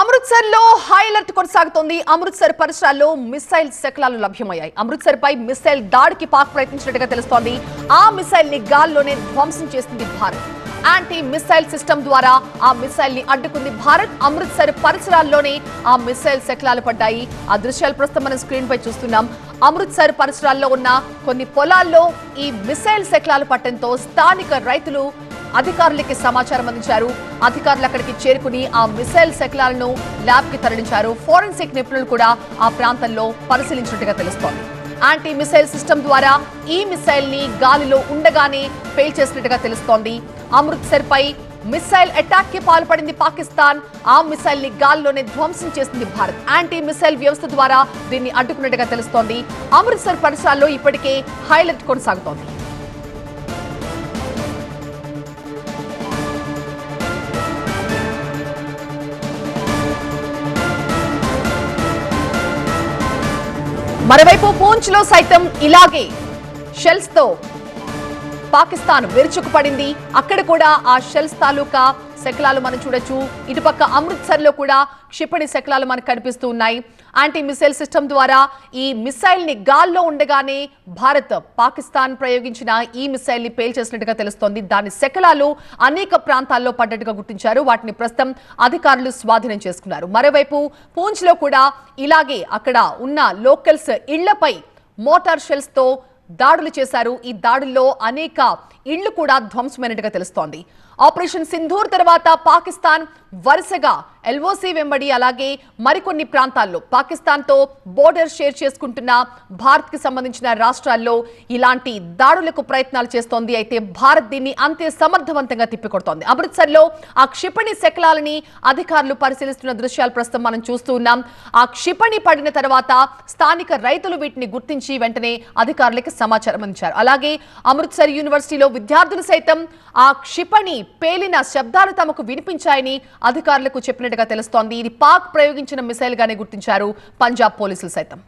అమృత్సర్ లో high alert కొనసాగుతోంది. అమృత్సర్ పరిసరాల్లో మిసైల్ శకలాలు లభ్యమయ్యాయి. అమృత్సర్ పై మిసైల్ దాడికి పాక్ ప్రయత్నించినట్టుగా తెలుస్తోంది. ఆ మిసైల్ ని గాల్లోనే ధ్వంసం చేసింది భారత్. యాంటీ మిసైల్ సిస్టమ్ ద్వారా ఆ మిసైల్ ని అడ్డుకుంది భారత్. అమృత్సర్ పరిసరాల్లోనే ఆ మిసైల్ శకలాలు పడ్డాయి. ఆ దృశ్యాలు ప్రస్తుతం మనం స్క్రీన్ పై చూస్తున్నాం. అమృత్సర్ పరిసరాల్లో ఉన్న కొన్ని పొలాల్లో ఈ మిసైల్ శకలాలు పట్టడంతో స్థానిక రైతులు అధికారులకి సమాచారం అందించారు. అధికారులు అక్కడికి చేరుకుని ఆ మిసైల్ శకలాలను ల్యాబ్ కి తరలించారు. ఫోరెన్సిక్ నిపుణులు కూడా ఆ ప్రాంతంలో పరిశీలించినట్టుగా తెలుస్తోంది. యాంటీ మిసైల్ సిస్టమ్ ద్వారా ఈ మిసైల్ ని గాలిలో ఉండగానే పేల్చేసినట్టుగా తెలుస్తోంది. అమృత్సర్ పై మిసైల్ అటాక్ కి పాల్పడింది పాకిస్తాన్. ఆ మిసైల్ ని గాల్లోనే ధ్వంసం చేసింది భారత్. యాంటీ మిసైల్ వ్యవస్థ ద్వారా దీన్ని అడ్డుకున్నట్టుగా తెలుస్తోంది. అమృత్సర్ పరిసరాల్లో ఇప్పటికే హై అలర్ట్ కొనసాగుతోంది. మరోవైపు పూంచ్ లో సైతం ఇలాగే షెల్స్ తో పాకిస్తాన్ విరుచుకుపడింది. అక్కడ కూడా ఆ షెల్స్ తాలూకా శకలాలు మనం చూడొచ్చు. ఇటుపక్క అమృత్సర్ లో కూడా క్షిపణి శకలాలు మనకు కనిపిస్తూ ఉన్నాయి. యాంటీ మిసైల్ సిస్టమ్ ద్వారా ఈ మిసైల్ ని గాల్లో ఉండగానే భారత్ పాకిస్తాన్ ప్రయోగించిన ఈ మిసైల్ ని పేల్చేసినట్టుగా తెలుస్తోంది. దాని శకలాలు అనేక ప్రాంతాల్లో పడ్డట్టుగా గుర్తించారు. వాటిని ప్రస్తుతం అధికారులు స్వాధీనం చేసుకున్నారు. మరోవైపు పూంచ్ లో కూడా ఇలాగే అక్కడ ఉన్న లోకల్స్ ఇళ్లపై మోటార్ షెల్స్ తో దాడులు చేశారు. ఈ దాడుల్లో అనేక ఇళ్లు కూడా ధ్వంసమైనట్టుగా తెలుస్తోంది. ఆపరేషన్ సింధూర్ తర్వాత పాకిస్తాన్ వరుసగా ఎల్ఓసి వెంబడి అలాగే మరికొన్ని ప్రాంతాల్లో పాకిస్తాన్ తో బోర్డర్ షేర్ చేసుకుంటున్న భారత్ కి సంబంధించిన రాష్ట్రాల్లో ఇలాంటి దాడులకు ప్రయత్నాలు చేస్తోంది. అయితే భారత్ దీన్ని అంతే సమర్థవంతంగా తిప్పికొడుతోంది. అమృత్సర్ లో ఆ క్షిపణి శకలాలని అధికారులు పరిశీలిస్తున్న దృశ్యాలు ప్రస్తుతం మనం చూస్తూ ఉన్నాం. ఆ క్షిపణి పడిన తర్వాత స్థానిక రైతులు వీటిని గుర్తించి వెంటనే అధికారులకు సమాచారం అందించారు. అలాగే అమృత్సర్ యూనివర్సిటీలో విద్యార్థులు సైతం ఆ క్షిపణి పేలిన శబ్దాలు తమకు వినిపించాయని అధికారులకు చెప్పినట్టుగా తెలుస్తోంది. ఇది పాక్ ప్రయోగించిన మిసైల్ గానే గుర్తించారు పంజాబ్ పోలీసులు సైతం.